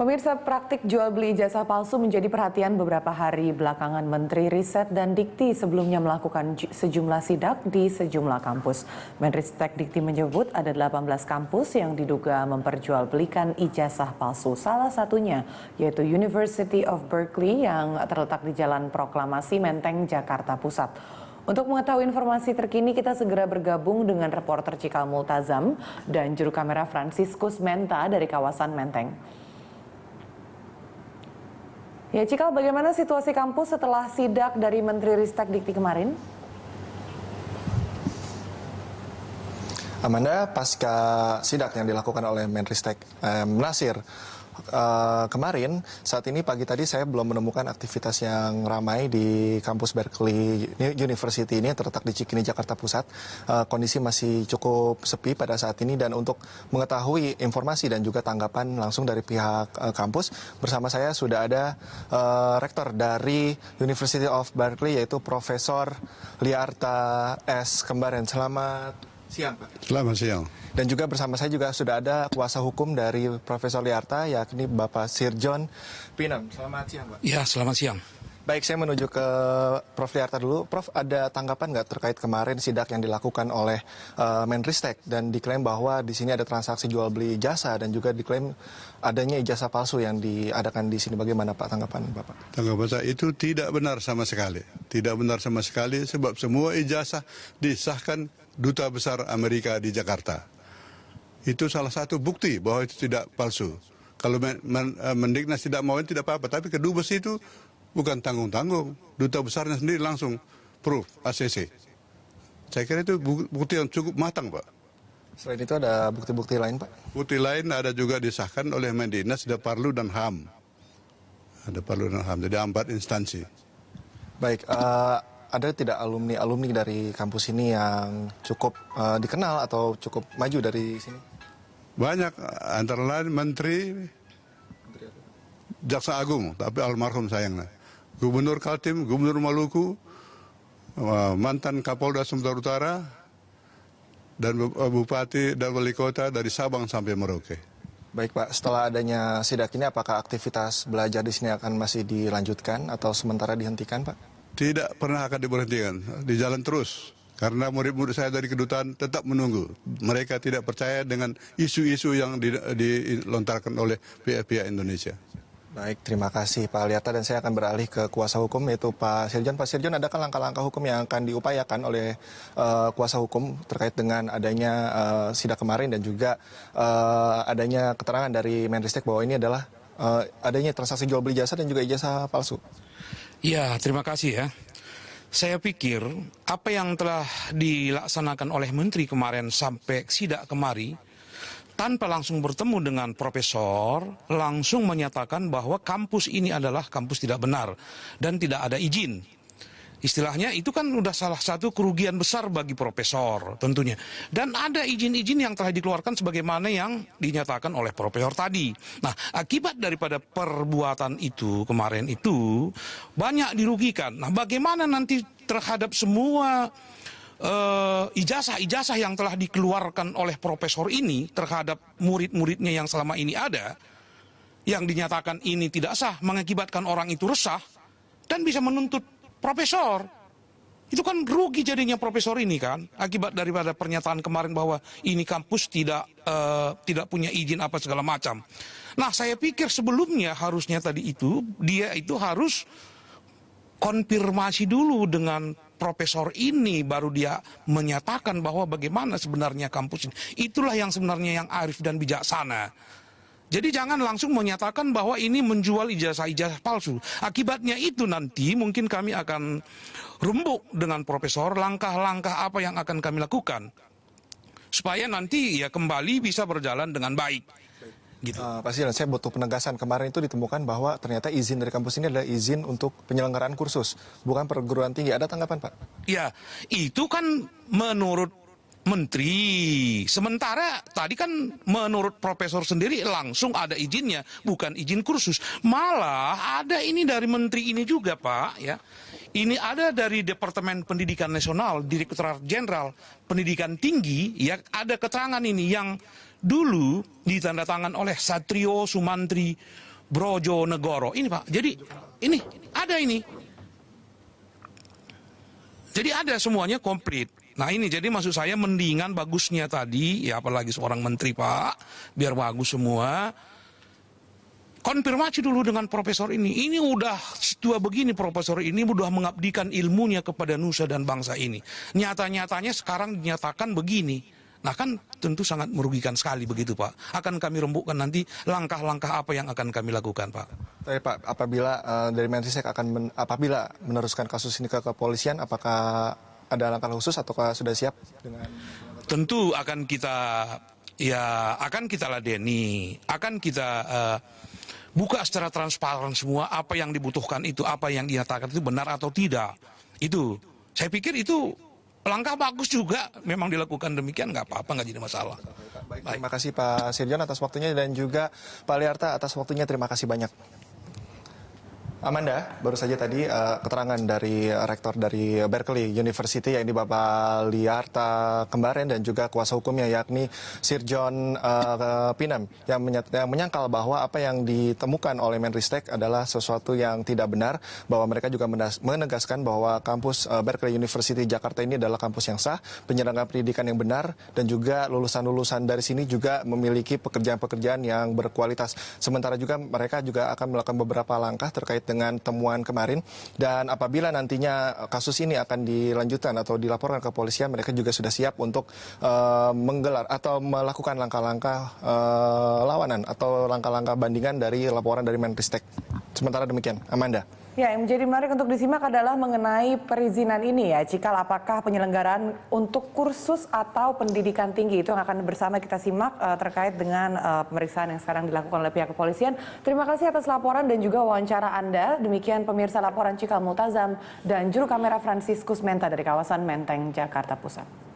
Pemirsa, praktik jual beli ijazah palsu menjadi perhatian beberapa hari belakangan. Menteri Riset dan Dikti sebelumnya melakukan sejumlah sidak di sejumlah kampus. Menristek Dikti menyebut ada 18 kampus yang diduga memperjualbelikan ijazah palsu. Salah satunya yaitu University of Berkeley yang terletak di Jalan Proklamasi Menteng, Jakarta Pusat. Untuk mengetahui informasi terkini, kita segera bergabung dengan reporter Cikal Multazam dan juru kamera Franciscus Menta dari kawasan Menteng. Ya, Cikal, bagaimana situasi kampus setelah sidak dari Menteri Ristek Dikti kemarin? Amanda, pasca sidak yang dilakukan oleh Menristek Nasir kemarin, saat ini pagi tadi saya belum menemukan aktivitas yang ramai di kampus Berkeley University ini yang terletak di Cikini, Jakarta Pusat. Kondisi masih cukup sepi pada saat ini, dan untuk mengetahui informasi dan juga tanggapan langsung dari pihak kampus, bersama saya sudah ada rektor dari University of Berkeley, yaitu Profesor Liarta S. Kembaren. Selamat siang, Pak. Selamat siang. Dan juga bersama saya juga sudah ada kuasa hukum dari Profesor Liarta, yakni Bapak Sirjon Pinam. Selamat siang, Pak. Ya, selamat siang. Baik, saya menuju ke Prof. Liarta dulu. Prof, ada tanggapan nggak terkait kemarin sidak yang dilakukan oleh Menristek dan diklaim bahwa di sini ada transaksi jual beli jasa dan juga diklaim adanya ijazah palsu yang diadakan di sini. Bagaimana, Pak, tanggapan Bapak? Tanggapan saya itu tidak benar sama sekali. Tidak benar sama sekali sebab semua ijazah disahkan Duta Besar Amerika di Jakarta. Itu salah satu bukti bahwa itu tidak palsu. Kalau Mendiknas tidak mau tidak apa-apa, tapi kedubes itu bukan tanggung-tanggung. Duta besarnya sendiri langsung proof ACC. Saya kira itu bukti yang cukup matang, Pak. Selain itu ada bukti-bukti lain, Pak? Bukti lain ada juga disahkan oleh Mendiknas, ada Parlu dan HAM. Ada Parlu dan HAM, jadi 4 instansi. Baik, ada tidak alumni dari kampus ini yang cukup dikenal atau cukup maju dari sini? Banyak, antara lain Menteri Jaksa Agung, tapi almarhum sayangnya. Gubernur Kaltim, Gubernur Maluku, mantan Kapolda Sumatera Utara, dan Bupati dan Wali Kota dari Sabang sampai Merauke. Baik, Pak, setelah adanya sidak ini apakah aktivitas belajar di sini akan masih dilanjutkan atau sementara dihentikan, Pak? Tidak pernah akan diberhentikan, di jalan terus. Karena murid-murid saya dari kedutaan tetap menunggu. Mereka tidak percaya dengan isu-isu yang dilontarkan oleh pihak-pihak Indonesia. Baik, terima kasih Pak Liarta, dan saya akan beralih ke kuasa hukum yaitu Pak Sirjon. Pak Sirjon, adakah langkah-langkah hukum yang akan diupayakan oleh kuasa hukum terkait dengan adanya sidak kemarin dan juga adanya keterangan dari Menristek bahwa ini adalah adanya transaksi jual beli jasa dan juga ijazah palsu? Ya, terima kasih ya. Saya pikir apa yang telah dilaksanakan oleh Menteri kemarin sampai sidak kemari, tanpa langsung bertemu dengan profesor, langsung menyatakan bahwa kampus ini adalah kampus tidak benar dan tidak ada izin. Istilahnya itu kan udah salah satu kerugian besar bagi profesor tentunya. Dan ada izin-izin yang telah dikeluarkan sebagaimana yang dinyatakan oleh profesor tadi. Nah, akibat daripada perbuatan itu kemarin itu banyak dirugikan. Nah, bagaimana nanti terhadap semua ijazah-ijazah yang telah dikeluarkan oleh profesor ini terhadap murid-muridnya yang selama ini ada, yang dinyatakan ini tidak sah, mengakibatkan orang itu resah dan bisa menuntut profesor. Itu kan rugi jadinya profesor ini kan, akibat daripada pernyataan kemarin bahwa ini kampus tidak punya izin apa segala macam. Nah, saya pikir sebelumnya harusnya tadi itu dia itu harus konfirmasi dulu dengan profesor ini, baru dia menyatakan bahwa bagaimana sebenarnya kampus ini. Itulah yang sebenarnya yang arif dan bijaksana. Jadi jangan langsung menyatakan bahwa ini menjual ijazah-ijazah palsu. Akibatnya itu nanti mungkin kami akan rembuk dengan profesor langkah-langkah apa yang akan kami lakukan. Supaya nanti ya kembali bisa berjalan dengan baik. Gitu. Pak Sirjon, saya butuh penegasan. Kemarin itu ditemukan bahwa ternyata izin dari kampus ini adalah izin untuk penyelenggaraan kursus, bukan perguruan tinggi. Ada tanggapan, Pak? Ya, itu kan menurut Menteri. Sementara tadi kan menurut profesor sendiri langsung ada izinnya, bukan izin kursus. Malah ada ini dari Menteri ini juga, Pak, ya. Ini ada dari Departemen Pendidikan Nasional, Direktorat Jenderal Pendidikan Tinggi, ya, ada keterangan ini yang dulu ditandatangan oleh Satrio Sumantri Brojonegoro. Ini Pak, jadi ini ada ini. Jadi ada semuanya komplit. Nah ini jadi maksud saya mendingan bagusnya tadi, ya apalagi seorang menteri Pak, biar bagus semua. Konfirmasi dulu dengan profesor ini. Ini udah tua begini profesor ini udah mengabdikan ilmunya kepada nusa dan bangsa ini. Nyata-nyatanya sekarang dinyatakan begini. Nah kan tentu sangat merugikan sekali begitu Pak. Akan kami rembukkan nanti langkah-langkah apa yang akan kami lakukan Pak. Tapi Pak, apabila dari Menristek apabila meneruskan kasus ini ke kepolisian, apakah ada langkah khusus ataukah sudah siap dengan? Tentu akan kita ladeni, akan kita buka secara transparan semua apa yang dibutuhkan itu, apa yang dinyatakan itu benar atau tidak. Itu, saya pikir itu langkah bagus juga, memang dilakukan demikian nggak apa-apa, nggak jadi masalah. Baik, terima kasih Pak Sirjon atas waktunya dan juga Pak Liarta atas waktunya, terima kasih banyak. Amanda, baru saja tadi keterangan dari rektor dari Berkeley University, yaitu Bapak Liarta Kembaren dan juga kuasa hukumnya yakni Sirjon Pinam yang menyangkal bahwa apa yang ditemukan oleh Menristek adalah sesuatu yang tidak benar, bahwa mereka juga menegaskan bahwa kampus Berkeley University Jakarta ini adalah kampus yang sah, penyelenggaraan pendidikan yang benar, dan juga lulusan-lulusan dari sini juga memiliki pekerjaan-pekerjaan yang berkualitas. Sementara juga mereka juga akan melakukan beberapa langkah terkait dengan temuan kemarin, dan apabila nantinya kasus ini akan dilanjutkan atau dilaporkan ke kepolisian, mereka juga sudah siap untuk menggelar atau melakukan langkah-langkah lawanan atau langkah-langkah bandingan dari laporan dari Menristek. Sementara demikian, Amanda. Ya, yang menjadi menarik untuk disimak adalah mengenai perizinan ini ya, Cikal, apakah penyelenggaraan untuk kursus atau pendidikan tinggi itu yang akan bersama kita simak terkait dengan pemeriksaan yang sekarang dilakukan oleh pihak kepolisian. Terima kasih atas laporan dan juga wawancara Anda. Demikian pemirsa laporan Cikal Multazam dan juru kamera Franciscus Menta dari kawasan Menteng, Jakarta Pusat.